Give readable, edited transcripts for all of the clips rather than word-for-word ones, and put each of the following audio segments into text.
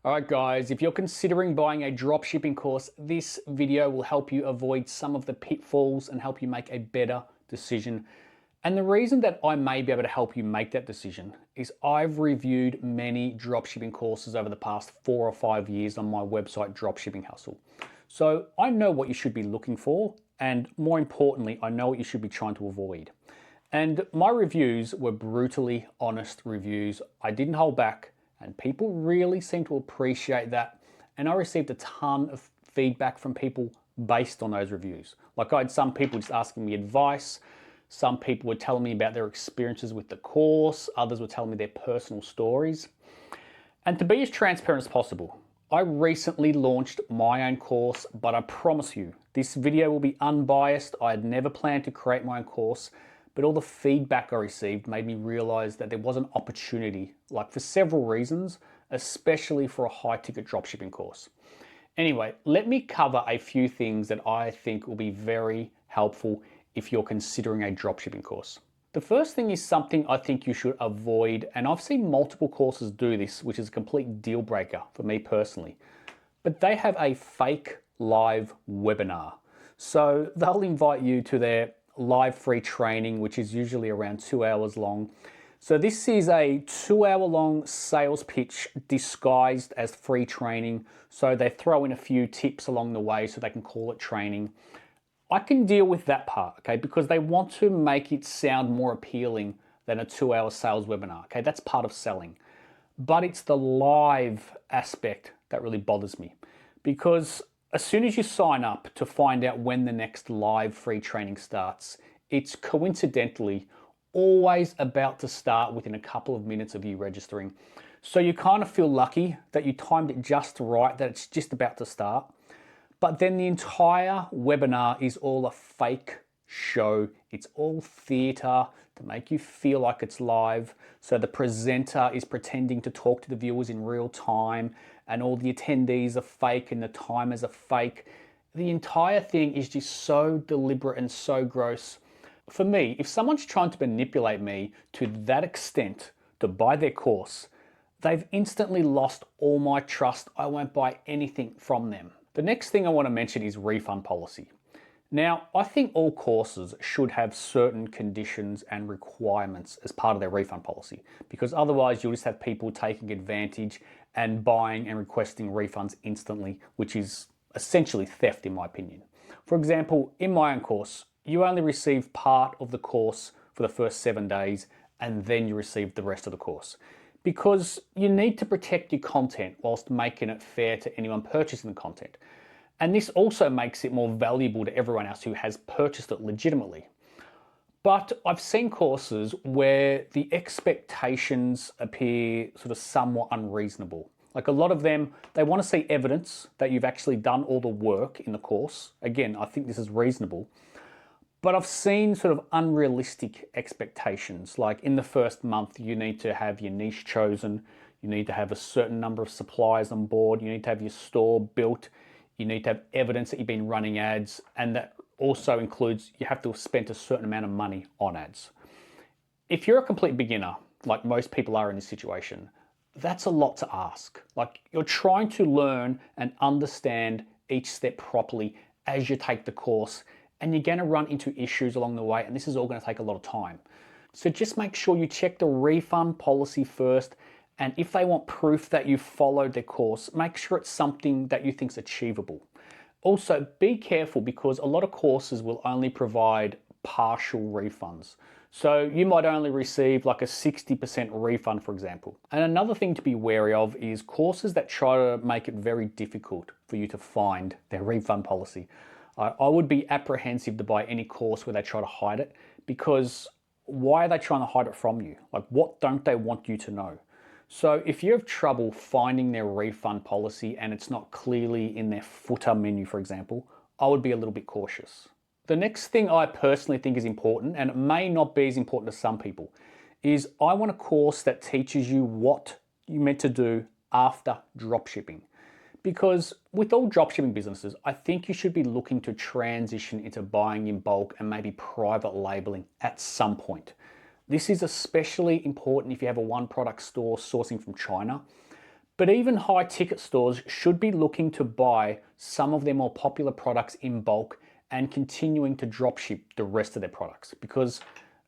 Alright guys, if you're considering buying a dropshipping course, this video will help you avoid some of the pitfalls and help you make a better decision. And the reason that I may be able to help you make that decision is I've reviewed many dropshipping courses over the past 4 or 5 years on my website, Dropshipping Hustle. So I know what you should be looking for, and more importantly, I know what you should be trying to avoid. And my reviews were brutally honest reviews. I didn't hold back. And people really seem to appreciate that. And I received a ton of feedback from people based on those reviews. Like I had some people just asking me advice. Some people were telling me about their experiences with the course. Others were telling me their personal stories. And to be as transparent as possible, I recently launched my own course, but I promise you, this video will be unbiased. I had never planned to create my own course, but all the feedback I received made me realize that there was an opportunity, like for several reasons, especially for a high ticket dropshipping course. Anyway, let me cover a few things that I think will be very helpful if you're considering a dropshipping course. The first thing is something I think you should avoid, and I've seen multiple courses do this, which is a complete deal breaker for me personally, but they have a fake live webinar. So they'll invite you to their live free training, which is usually around 2 hours long. So this is a 2-hour long sales pitch disguised as free training. So they throw in a few tips along the way so they can call it training. I can deal with that part, okay, because they want to make it sound more appealing than a 2-hour sales webinar, okay? That's part of selling. But it's the live aspect that really bothers me, because as soon as you sign up to find out when the next live free training starts, it's coincidentally always about to start within a couple of minutes of you registering. So you kind of feel lucky that you timed it just right, that it's just about to start. But then the entire webinar is all a fake show. It's all theater to make you feel like it's live. So the presenter is pretending to talk to the viewers in real time, and all the attendees are fake and the timers are fake. The entire thing is just so deliberate and so gross. For me, if someone's trying to manipulate me to that extent to buy their course, they've instantly lost all my trust. I won't buy anything from them. The next thing I want to mention is refund policy. Now, I think all courses should have certain conditions and requirements as part of their refund policy, because otherwise you'll just have people taking advantage and buying and requesting refunds instantly, which is essentially theft in my opinion. For example, in my own course, you only receive part of the course for the first 7 days, and then you receive the rest of the course, because you need to protect your content whilst making it fair to anyone purchasing the content. And this also makes it more valuable to everyone else who has purchased it legitimately. But I've seen courses where the expectations appear sort of somewhat unreasonable. Like a lot of them, they want to see evidence that you've actually done all the work in the course. Again, I think this is reasonable. But I've seen sort of unrealistic expectations. Like in the first month, you need to have your niche chosen. You need to have a certain number of suppliers on board. You need to have your store built. You need to have evidence that you've been running ads, and that also includes you have to have spent a certain amount of money on ads. If you're a complete beginner, like most people are in this situation, that's a lot to ask. Like you're trying to learn and understand each step properly as you take the course, and you're going to run into issues along the way, and this is all going to take a lot of time. So just make sure you check the refund policy first. And if they want proof that you followed their course, make sure it's something that you think is achievable. Also, be careful, because a lot of courses will only provide partial refunds. So you might only receive like a 60% refund, for example. And another thing to be wary of is courses that try to make it very difficult for you to find their refund policy. I would be apprehensive to buy any course where they try to hide it, because why are they trying to hide it from you? Like, what don't they want you to know? So if you have trouble finding their refund policy and it's not clearly in their footer menu, for example, I would be a little bit cautious. The next thing I personally think is important, and it may not be as important to some people, is I want a course that teaches you what you're meant to do after dropshipping. Because with all dropshipping businesses, I think you should be looking to transition into buying in bulk and maybe private labeling at some point. This is especially important if you have a one product store sourcing from China, But even high ticket stores should be looking to buy some of their more popular products in bulk and continuing to dropship the rest of their products, because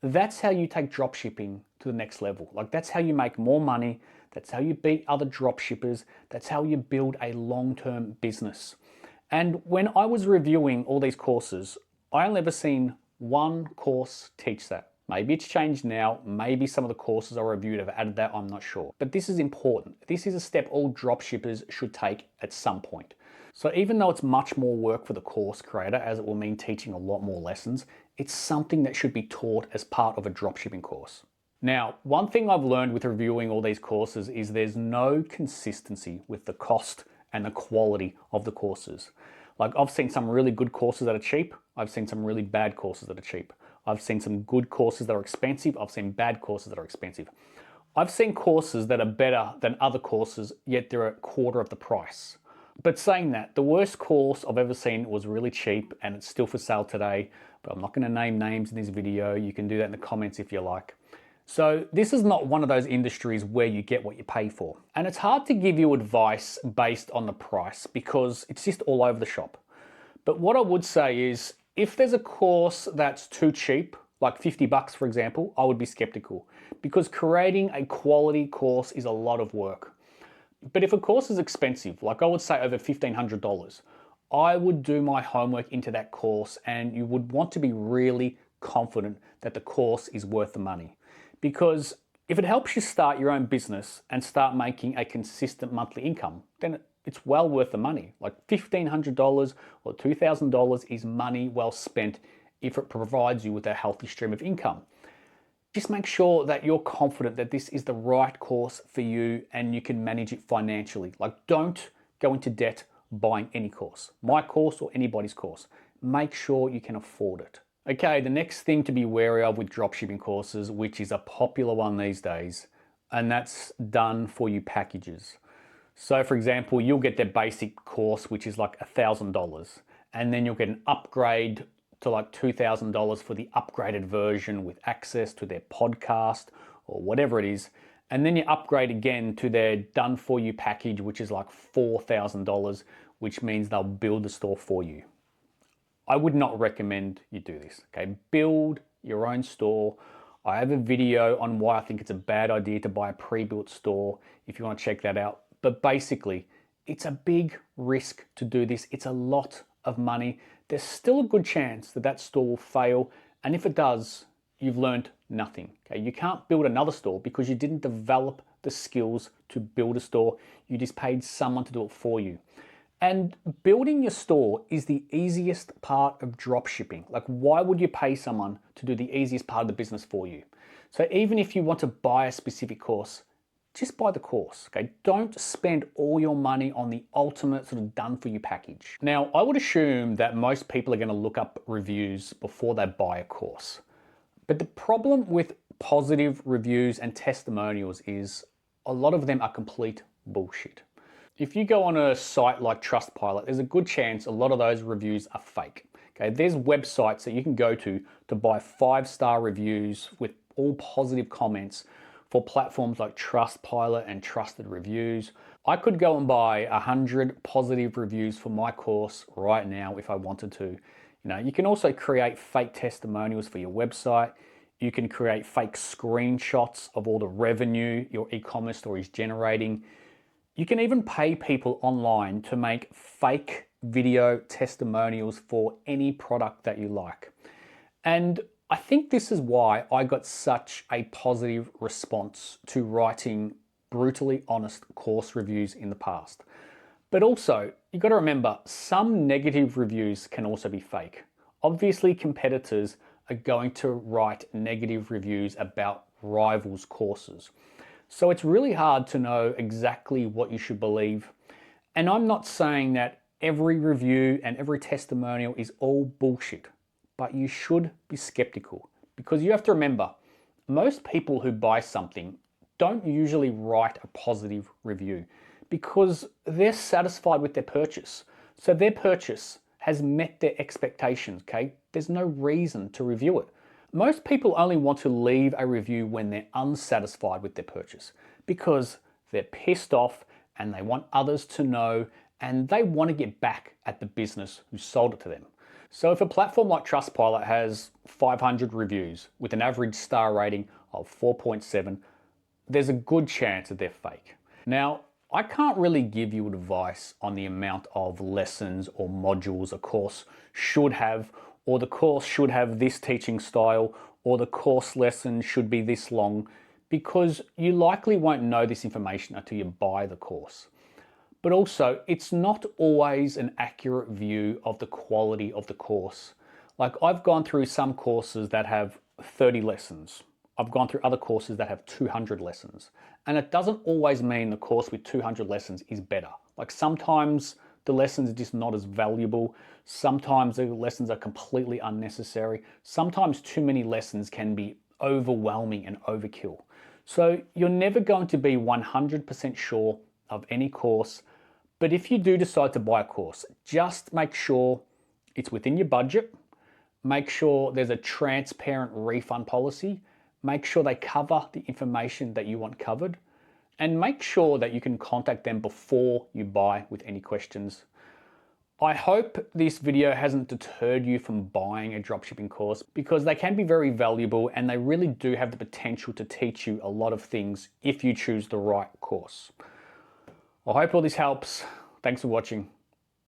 that's how you take dropshipping to the next level. Like, that's how you make more money. That's how you beat other dropshippers. That's how you build a long-term business. And when I was reviewing all these courses, I only ever seen one course teach that. Maybe it's changed now. Maybe some of the courses I reviewed have added that, I'm not sure. But this is important. This is a step all dropshippers should take at some point. So even though it's much more work for the course creator, as it will mean teaching a lot more lessons, it's something that should be taught as part of a dropshipping course. Now, one thing I've learned with reviewing all these courses is there's no consistency with the cost and the quality of the courses. Like, I've seen some really good courses that are cheap. I've seen some really bad courses that are cheap. I've seen some good courses that are expensive. I've seen bad courses that are expensive. I've seen courses that are better than other courses, yet they're a quarter of the price. But saying that, the worst course I've ever seen was really cheap and it's still for sale today, but I'm not going to name names in this video. You can do that in the comments if you like. So this is not one of those industries where you get what you pay for. And it's hard to give you advice based on the price because it's just all over the shop. But what I would say is, if there's a course that's too cheap, like 50 bucks for example, I would be skeptical, because creating a quality course is a lot of work. But if a course is expensive, like I would say over $1,500, I would do my homework into that course, and you would want to be really confident that the course is worth the money. Because if it helps you start your own business and start making a consistent monthly income, then it's well worth the money. Like $1,500 or $2,000 is money well spent if it provides you with a healthy stream of income. Just make sure that you're confident that this is the right course for you and you can manage it financially. Like, don't go into debt buying any course, my course or anybody's course. Make sure you can afford it. Okay, the next thing to be wary of with dropshipping courses, which is a popular one these days, and that's done for you packages. So for example, you'll get their basic course, which is like $1,000, and then you'll get an upgrade to like $2,000 for the upgraded version with access to their podcast or whatever it is. And then you upgrade again to their done for you package, which is like $4,000, which means they'll build the store for you. I would not recommend you do this, okay? Build your own store. I have a video on why I think it's a bad idea to buy a pre-built store if you want to check that out. But basically, it's a big risk to do this. It's a lot of money. There's still a good chance that that store will fail. And if it does, you've learned nothing. Okay? You can't build another store because you didn't develop the skills to build a store. You just paid someone to do it for you. And building your store is the easiest part of dropshipping. Like, why would you pay someone to do the easiest part of the business for you? So even if you want to buy a specific course, just buy the course, okay? Don't spend all your money on the ultimate sort of done for you package. Now, I would assume that most people are gonna look up reviews before they buy a course. But the problem with positive reviews and testimonials is a lot of them are complete bullshit. If you go on a site like Trustpilot, there's a good chance a lot of those reviews are fake. Okay, there's websites that you can go to buy 5-star reviews with all positive comments for platforms like Trustpilot and Trusted Reviews. I could go and buy 100 positive reviews for my course right now if I wanted to. You know, you can also create fake testimonials for your website. You can create fake screenshots of all the revenue your e-commerce store is generating. You can even pay people online to make fake video testimonials for any product that you like. And I think this is why I got such a positive response to writing brutally honest course reviews in the past. But also, you've got to remember, some negative reviews can also be fake. Obviously, competitors are going to write negative reviews about rivals' courses. So it's really hard to know exactly what you should believe. And I'm not saying that every review and every testimonial is all bullshit, but you should be skeptical, because you have to remember, most people who buy something don't usually write a positive review because they're satisfied with their purchase. So their purchase has met their expectations, okay? There's no reason to review it. Most people only want to leave a review when they're unsatisfied with their purchase because they're pissed off and they want others to know, and they want to get back at the business who sold it to them. So if a platform like Trustpilot has 500 reviews with an average star rating of 4.7, there's a good chance that they're fake. Now, I can't really give you advice on the amount of lessons or modules a course should have, or the course should have this teaching style, or the course lesson should be this long, because you likely won't know this information until you buy the course. But also, it's not always an accurate view of the quality of the course. Like, I've gone through some courses that have 30 lessons. I've gone through other courses that have 200 lessons. And it doesn't always mean the course with 200 lessons is better. Like, sometimes the lessons are just not as valuable. Sometimes the lessons are completely unnecessary. Sometimes too many lessons can be overwhelming and overkill. So you're never going to be 100% sure of any course. But if you do decide to buy a course, just make sure it's within your budget. Make sure there's a transparent refund policy. Make sure they cover the information that you want covered, and make sure that you can contact them before you buy with any questions. I hope this video hasn't deterred you from buying a dropshipping course, because they can be very valuable and they really do have the potential to teach you a lot of things if you choose the right course. I hope all this helps. Thanks for watching.